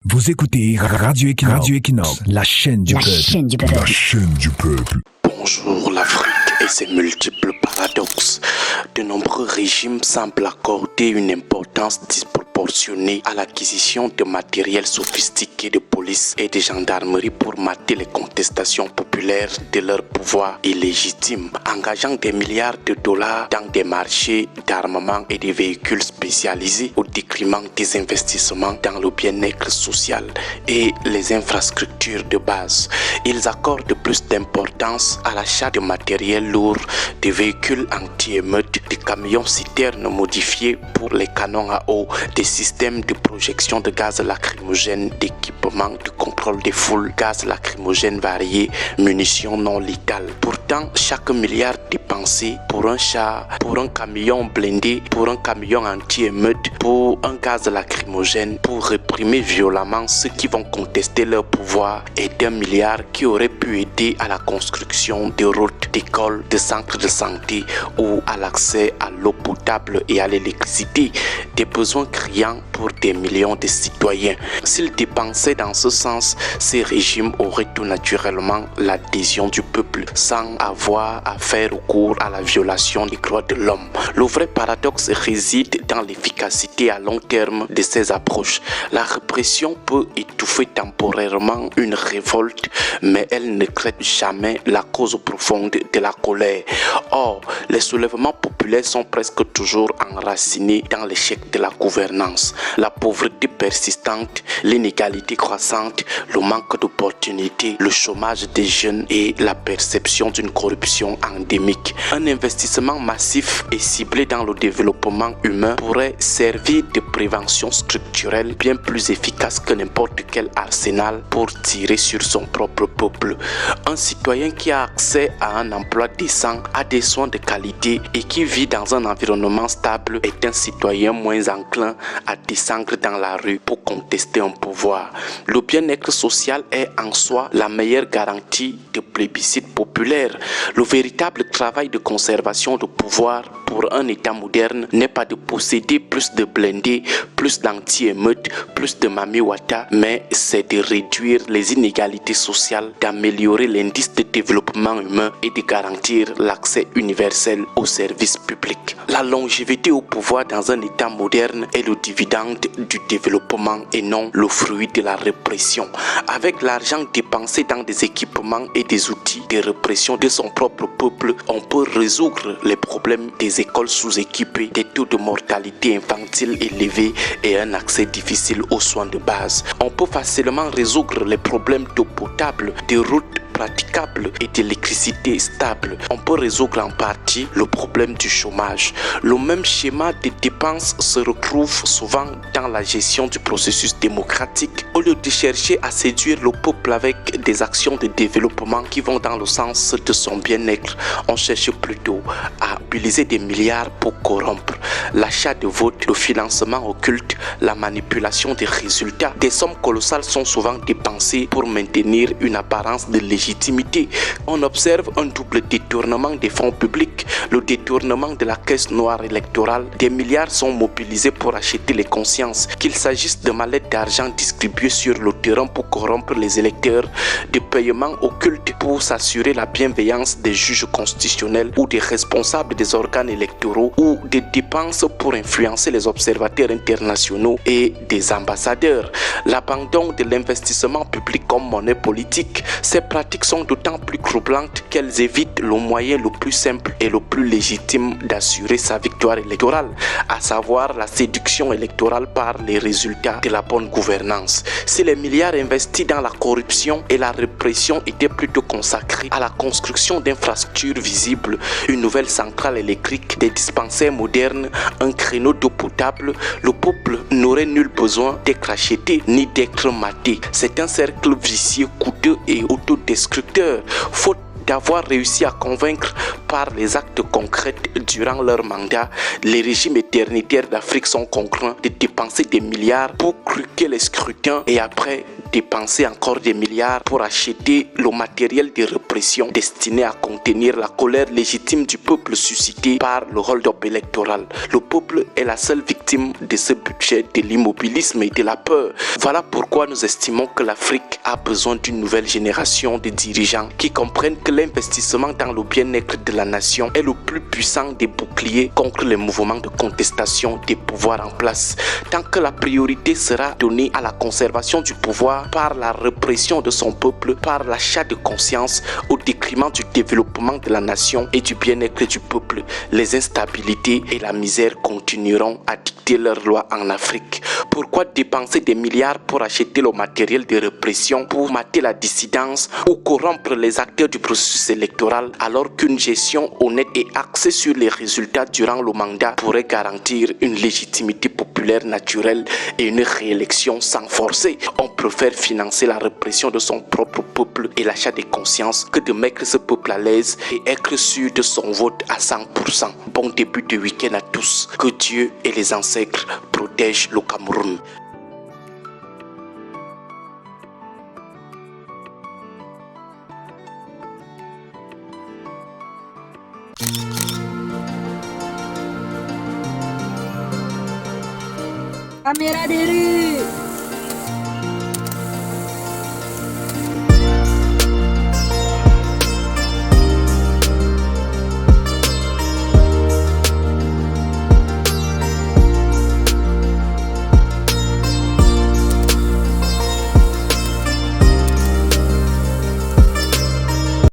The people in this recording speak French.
Vous écoutez Radio Equinox, la chaîne du peuple. La chaîne du peuple. Bonjour l'Afrique et ses multiples paradoxes. De nombreux régimes semblent accorder une importance disproportionnée à l'acquisition de matériel sophistiqué de police et de gendarmerie pour mater les contestations populaires de leur pouvoir illégitime, engageant des milliards de dollars dans des marchés d'armement et des véhicules spécialisés au détriment des investissements dans le bien-être social et les infrastructures de base. Ils accordent plus d'importance à l'achat de matériel lourd, de véhicules anti-émeutes, de camions citernes modifiés pour les canons à eau, des systèmes de projection de gaz lacrymogène, d'équipements de contrôle des foules, gaz lacrymogène variés, munitions non létales. Pourtant, chaque milliard dépensé pour un char, pour un camion blindé, pour un camion anti-émeute, pour un gaz lacrymogène, pour réprimer violemment ceux qui vont contester leur pouvoir est un milliard qui aurait pu aider à la construction de routes, d'écoles, de centres de santé ou à l'accès à l'eau potable et à l'électricité, des besoins criants pour des millions de citoyens. S'ils dépensaient dans ce sens, ces régimes auraient tout naturellement l'adhésion du peuple sans avoir à faire recours à la violation des droits de l'homme. Le vrai paradoxe réside dans l'efficacité à long terme de ces approches. La répression peut étouffer temporairement une révolte, mais elle ne traite jamais la cause profonde de la colère. Or, les soulèvements populaires sont presque toujours enracinés dans l'échec de la gouvernance, la pauvreté persistante, l'inégalité croissante, le manque d'opportunités, le chômage des jeunes et la perception d'une corruption endémique. Un investissement massif et ciblé dans le développement humain pourrait servir de prévention structurelle bien plus efficace que n'importe quel arsenal pour tirer sur son propre peuple. Un citoyen qui a accès à un emploi décent, à des soins de qualité et qui vit dans un environnement stable est un citoyen moins enclin à descendre dans la rue pour contester un pouvoir. Le bien-être social est en soi la meilleure garantie de plébiscite populaire. Le véritable travail de conservation de pouvoir pour un État moderne n'est pas de posséder plus de blindés, plus d'anti-émeutes, plus de Mami Wata, mais c'est de réduire les inégalités sociales, d'améliorer l'indice de développement humain et de garantir l'accès universel aux services publics. La longévité au pouvoir dans un État moderne est le dividende du développement et non le fruit de la répression. Avec l'argent dépensé dans des équipements et des outils de répression de son propre peuple, on peut résoudre les problèmes des écoles sous-équipées, des taux de mortalité infantile élevés et un accès difficile aux soins de base. On peut facilement résoudre les problèmes d'eau potable, de routes praticables et d'électricité stable. On peut résoudre en partie le problème du chômage. Le même schéma de dépenses se retrouve souvent dans la gestion du processus démocratique. Au lieu de chercher à séduire le peuple avec des actions de développement qui vont dans le sens de son bien-être, on cherche plutôt à mobiliser des milliards pour corrompre. L'achat de votes, le financement occulte, la manipulation des résultats. Des sommes colossales sont souvent dépensées pour maintenir une apparence de légitimité. On observe un double détournement des fonds publics, le détournement de la caisse noire électorale. Des milliards sont mobilisés pour acheter les consciences, qu'il s'agisse de mallettes d'argent distribuées sur le terrain pour corrompre les électeurs, de paiements occultes pour s'assurer la bienveillance des juges constitutionnels ou des responsables des organes électoraux, ou des dépenses pour influencer les observateurs internationaux et des ambassadeurs. L'abandon de l'investissement public comme monnaie politique, ces pratiques sont d'autant plus troublantes qu'elles évitent le moyen le plus simple et le plus légitime d'assurer sa victoire électorale, à savoir la séduction électorale par les résultats de la bonne gouvernance. Si les milliards investis dans la corruption et la répression étaient plutôt consacrés à la construction d'infrastructures visibles, une nouvelle centrale électrique, des dispensaires modernes, un créneau d'eau potable, le peuple n'aurait nul besoin d'être acheté ni d'être maté. C'est un cercle vicieux, coûteux et autodestructeur. Faute d'avoir réussi à convaincre par les actes concrets durant leur mandat, les régimes éternitaires d'Afrique sont contraints de dépenser des milliards pour truquer les scrutins et après dépenser encore des milliards pour acheter le matériel de répression destiné à contenir la colère légitime du peuple suscitée par le hold-up électoral. Le peuple est la seule victime de ce budget, de l'immobilisme et de la peur. Voilà pourquoi nous estimons que l'Afrique a besoin d'une nouvelle génération de dirigeants qui comprennent que l'investissement dans le bien-être de la nation est le plus puissant des boucliers contre les mouvements de contestation des pouvoirs en place. Tant que la priorité sera donnée à la conservation du pouvoir par la répression de son peuple, par l'achat de conscience au détriment du développement de la nation et du bien-être du peuple, les instabilités et la misère continueront à dicter leurs lois en Afrique. Pourquoi dépenser des milliards pour acheter le matériel de répression, pour mater la dissidence ou corrompre les acteurs du processus électoral alors qu'une gestion honnête et axée sur les résultats durant le mandat pourrait garantir une légitimité populaire naturelle et une réélection sans forcer? On préfère financer la répression de son propre peuple et l'achat des consciences que de mettre ce peuple à l'aise et être sûr de son vote à 100%. Bon début de week-end à tous. Que Dieu et les ancêtres protègent le Cameroun. Caméra de rue.